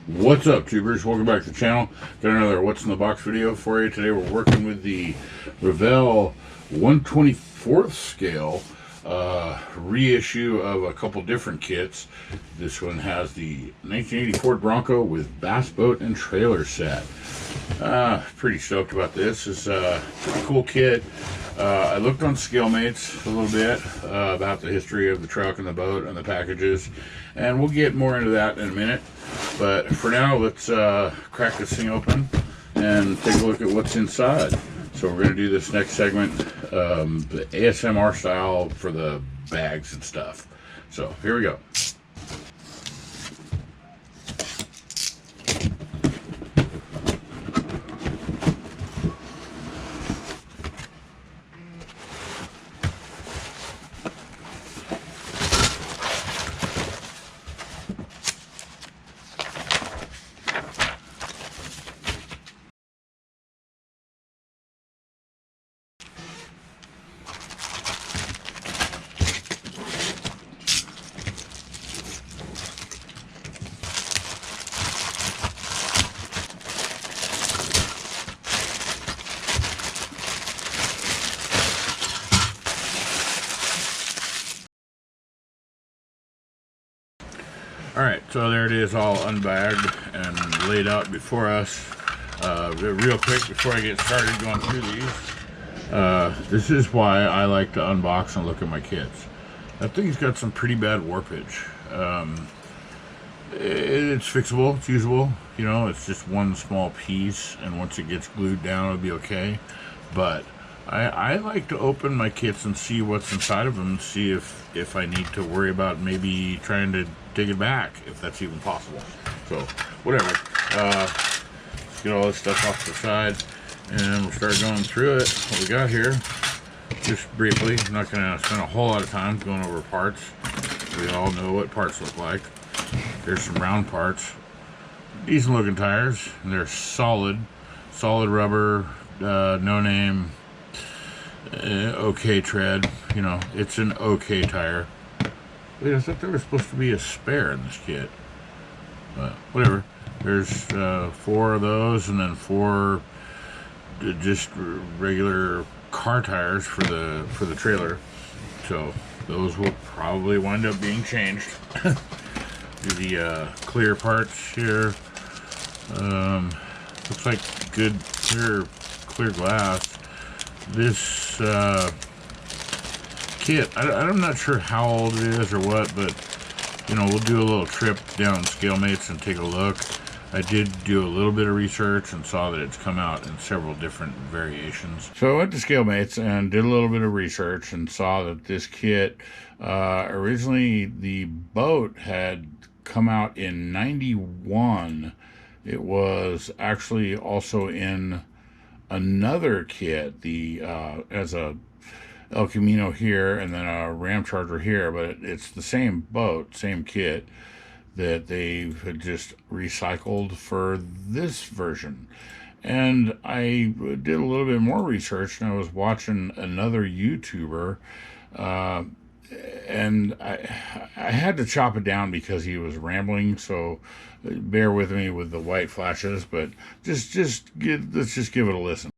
What's up, tubers? Welcome back to the channel. Got another What's in the Box video for you. Today we're working with the Revell 1/24th scale reissue of a couple different kits. This one has the 1980 Ford Bronco with bass boat and trailer set. Pretty stoked about this. It's a pretty cool kit. I looked on ScaleMates a little bit about the history of the truck and the boat and the packages, and we'll get more into that in a minute. But for now, let's crack this thing open and take a look at what's inside. So we're going to do this next segment, the ASMR style for the bags and stuff. So here we go. Alright, so there it is, all unbagged and laid out before us. Real quick, before I get started going through these, this is why I like to unbox and look at my kits. That thing's got some pretty bad warpage. It's fixable, it's usable, you know, it's just one small piece, and once it gets glued down, it'll be okay. But I like to open my kits and see what's inside of them, see if I need to worry about maybe trying to dig it back, if that's even possible. So, whatever. Let's get all this stuff off to the side, and we'll start going through it. What we got here, just briefly, I'm not going to spend a whole lot of time going over parts. We all know what parts look like. There's some round parts. Decent looking tires, and they're solid rubber, no name, okay tread, you know, it's an okay tire. Wait, I thought there was supposed to be a spare in this kit, but whatever. There's 4 of those, and then 4 just regular car tires for the trailer. So those will probably wind up being changed. Do the clear parts here. Looks like good clear glass. This kit, I'm not sure how old it is or what, but you know, we'll do a little trip down ScaleMates and take a look. I did do a little bit of research and saw that it's come out in several different variations. So I went to ScaleMates and did a little bit of research and saw that this kit, originally the boat had come out in '91. It was actually also in another kit, the as a El Camino here, and then a Ram Charger here, but it's the same boat, same kit that they had just recycled for this version. And I did a little bit more research, and I was watching another YouTuber, and I had to chop it down because he was rambling, so bear with me with the white flashes, but let's just give it a listen.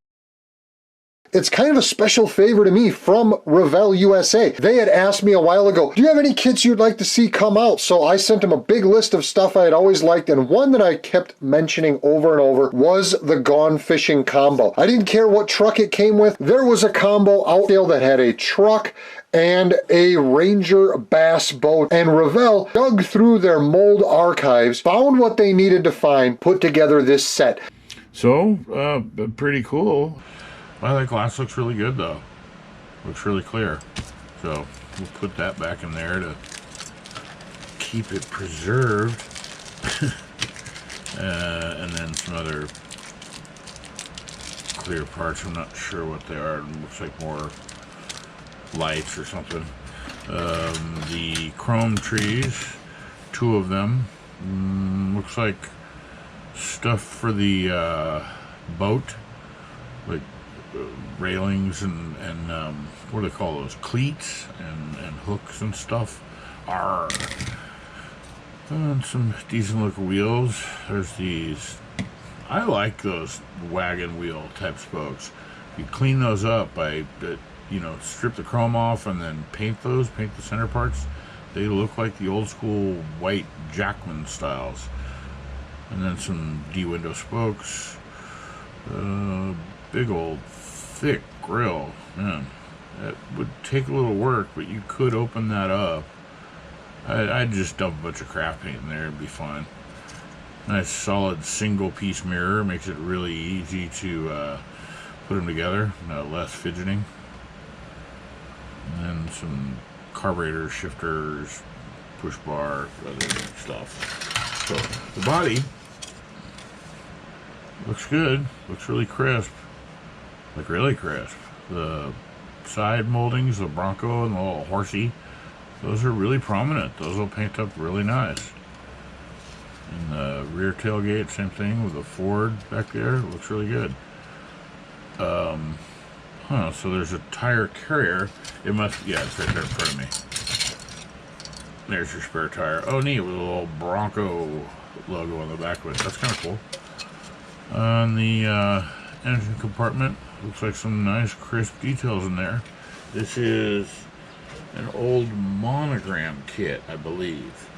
It's kind of a special favor to me from Revell USA. They had asked me a while ago, do you have any kits you'd like to see come out? So I sent them a big list of stuff I had always liked, and one that I kept mentioning over and over was the Gone Fishing combo. I didn't care what truck it came with. There was a combo out there that had a truck and a Ranger bass boat, and Revell dug through their mold archives, found what they needed to find, put together this set. So, pretty cool. Well, that glass looks really good, though. Looks really clear. So we'll put that back in there to keep it preserved. And then some other clear parts. I'm not sure what they are. It looks like more lights or something. The chrome trees, 2 of them. Looks like stuff for the boat, like railings and what do they call those, cleats and hooks and stuff. And some decent looking wheels. There's these. I like those wagon wheel type spokes. You clean those up by, strip the chrome off and then paint the center parts. They look like the old school white Jackman styles. And then some D-window spokes. Big old thick grill. Man, that would take a little work, but you could open that up. I'd just dump a bunch of craft paint in there and be fine. Nice solid single piece mirror, makes it really easy to put them together, less fidgeting. And then some carburetor shifters, push bar, other stuff. So the body looks good, looks really crisp, like really crisp. The side moldings, the Bronco and the little horsey, those are really prominent. Those will paint up really nice. And the rear tailgate, same thing with the Ford back there. Looks really good. So there's a tire carrier. It must, yeah, it's right there in front of me. There's your spare tire. Oh, neat, with a little Bronco logo on the back of it. That's kind of cool. On the engine compartment, looks like some nice crisp details in there. This is an old monogram kit, I believe,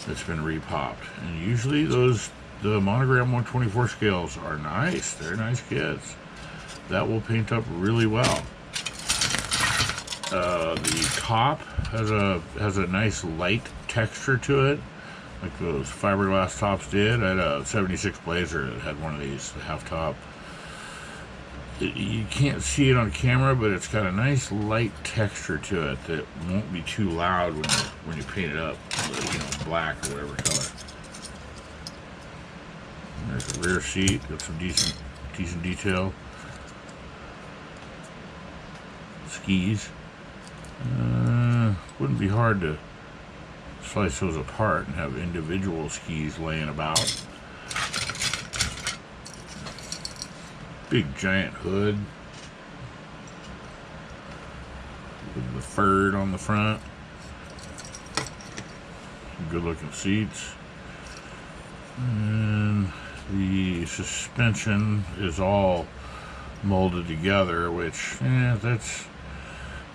that's been repopped. And usually the monogram 124 scales are nice. They're nice kits. That will paint up really well. The top has a nice light texture to it, like those fiberglass tops did. I had a 76 Blazer that had one of these, the half top. You can't see it on camera, but it's got a nice light texture to it that won't be too loud when you paint it up, black or whatever color. There's the rear seat, got some decent detail. Skis. Wouldn't be hard to slice those apart and have individual skis laying about. Big giant hood with the fur on the front. Some good looking seats. And the suspension is all molded together, which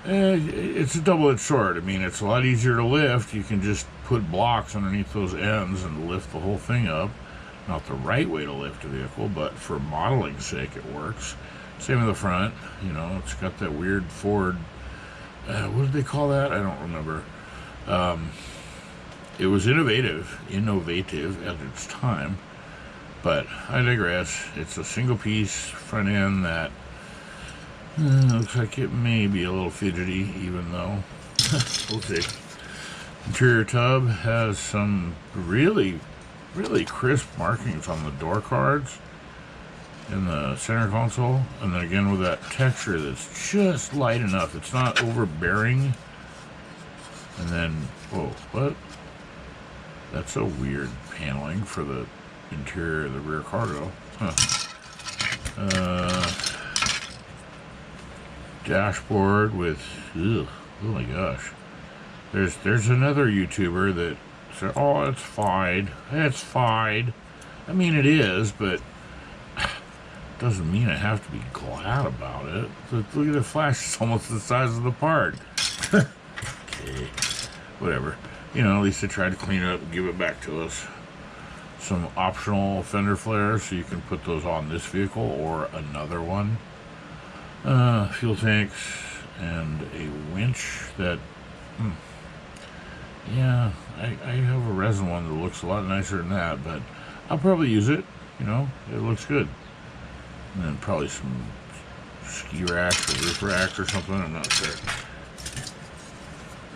it's a double-edged sword. I mean, it's a lot easier to lift. You can just put blocks underneath those ends and lift the whole thing up. Not the right way to lift a vehicle, but for modeling's sake it works. Same with the front. It's got that weird Ford, what did they call that? I don't remember. It was innovative at its time, but I digress. It's a single piece front end that looks like it may be a little fidgety, even though we'll see. Interior tub has some really crisp markings on the door cards in the center console, and then again with that texture that's just light enough. It's not overbearing. And then, whoa, what? That's a weird paneling for the interior of the rear cargo. Dashboard with, oh my gosh. There's another YouTuber that said, oh, it's fine. It's fine. I mean, it is, but doesn't mean I have to be glad about it. Look at the flash. It's almost the size of the part. Okay. Whatever. At least they tried to clean it up and give it back to us. Some optional fender flares, so you can put those on this vehicle or another one. Fuel tanks and a winch that, yeah, I have a resin one that looks a lot nicer than that, but I'll probably use it. It looks good. And then probably some ski racks or roof racks or something. I'm not sure.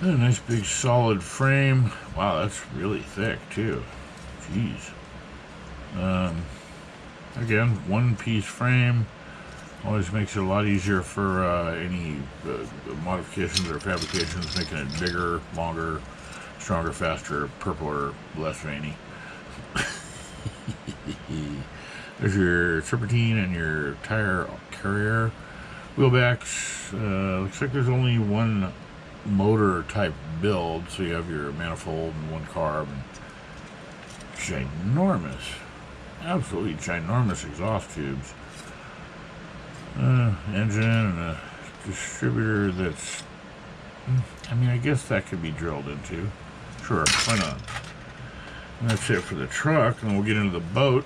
And a nice big solid frame. Wow, that's really thick too. Jeez. Again, one piece frame. Always makes it a lot easier for any modifications or fabrications, making it bigger, longer, stronger, faster, purpler, less veiny. There's your serpentine and your tire carrier. Wheelbacks, looks like there's only one motor type build, so you have your manifold and one carb and ginormous, absolutely ginormous exhaust tubes. Engine and a distributor that's, I mean, I guess that could be drilled into. Sure, why not? And that's it for the truck, and we'll get into the boat.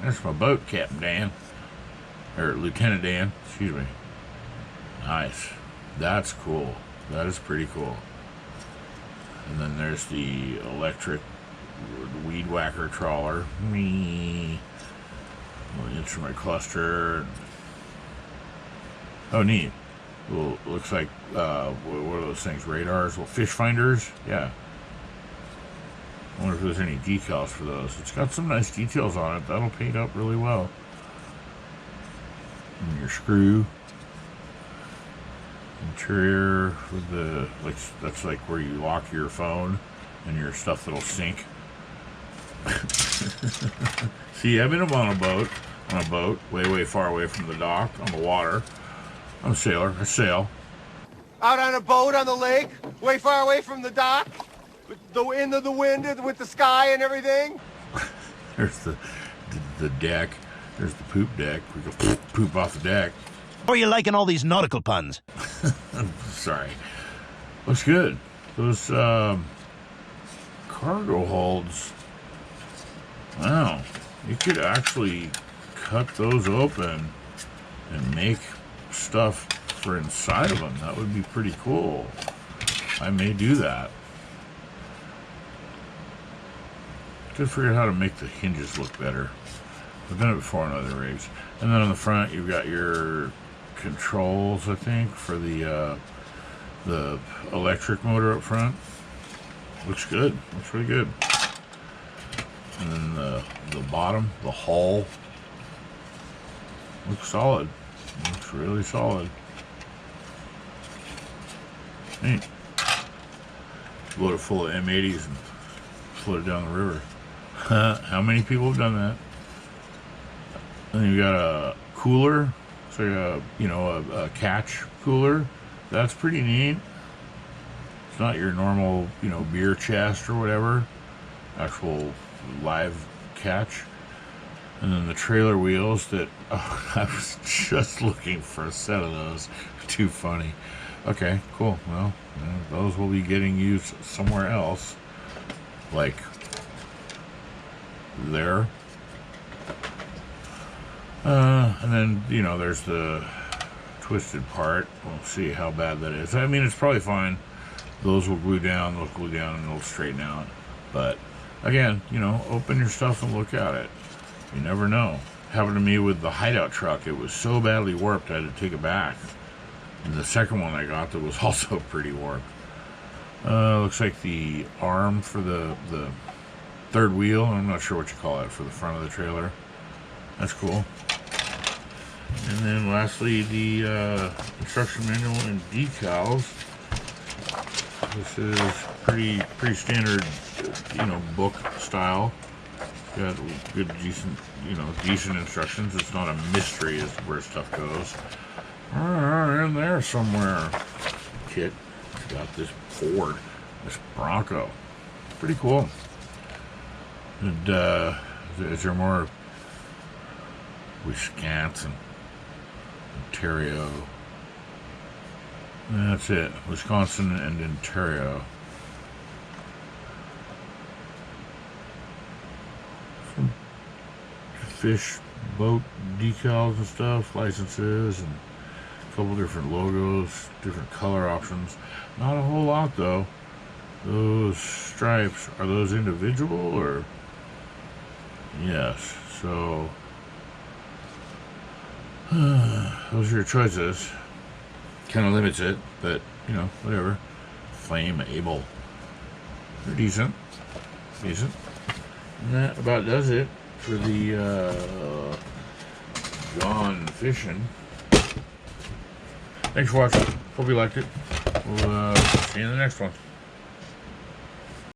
That's my boat, Captain Dan. Or Lieutenant Dan, excuse me. Nice. That's cool. That is pretty cool. And then there's the electric weed whacker trawler. Me. Little instrument cluster. Oh, neat. Well, looks like, what are those things? Radars? Well, fish finders? Yeah. I wonder if there's any decals for those. It's got some nice details on it. That'll paint up really well. And your screw. Interior with the, like, that's like where you lock your phone and your stuff that'll sink. See, I've been on a boat, way far away from the dock, on the water. I'm a sailor. I sail. Out on a boat on the lake, way far away from the dock, with the end of the wind, with the sky and everything. There's the deck. There's the poop deck. We go poop off the deck. How are you liking all these nautical puns? Sorry. Looks good. Those cargo holds. Wow. You could actually cut those open and make stuff for inside of them. That would be pretty cool. I may do that. Gotta figure out how to make the hinges look better. I've done it before on other rigs. And then on the front, you've got your controls, I think, for the electric motor up front. Looks good. Looks really good. And then the bottom, the hull, looks solid. Looks really solid. Neat. Load it full of M80s and float it down the river. How many people have done that? Then you got a cooler. So a catch cooler. That's pretty neat. It's not your normal, beer chest or whatever. Actual live catch. And then the trailer wheels that, I was just looking for a set of those. Too funny. Okay, cool. Well, those will be getting used somewhere else. Like there. And then, there's the twisted part. We'll see how bad that is. I mean, it's probably fine. Those will glue down, and it'll straighten out. But, again, open your stuff and look at it. You never know. Happened to me with the hideout truck. It was so badly warped, I had to take it back. And the second one I got that was also pretty warped. Looks like the arm for the third wheel. I'm not sure what you call it for the front of the trailer. That's cool. And then lastly, the instruction manual and decals. This is pretty standard, book style. Got good, decent instructions. It's not a mystery as to where stuff goes. In there somewhere. Kit. It's got this Ford, this Bronco. Pretty cool. And is there more? Wisconsin, Ontario. That's it. Wisconsin and Ontario. Some fish boat decals and stuff, licenses, and a couple different logos, different color options. Not a whole lot though. Those stripes, are those individual or? Yes. So those are your choices. Kind of limits it, but whatever. Flame able. They're decent. And that about does it for the gone fishing. Thanks for watching. Hope you liked it. We'll see you in the next one.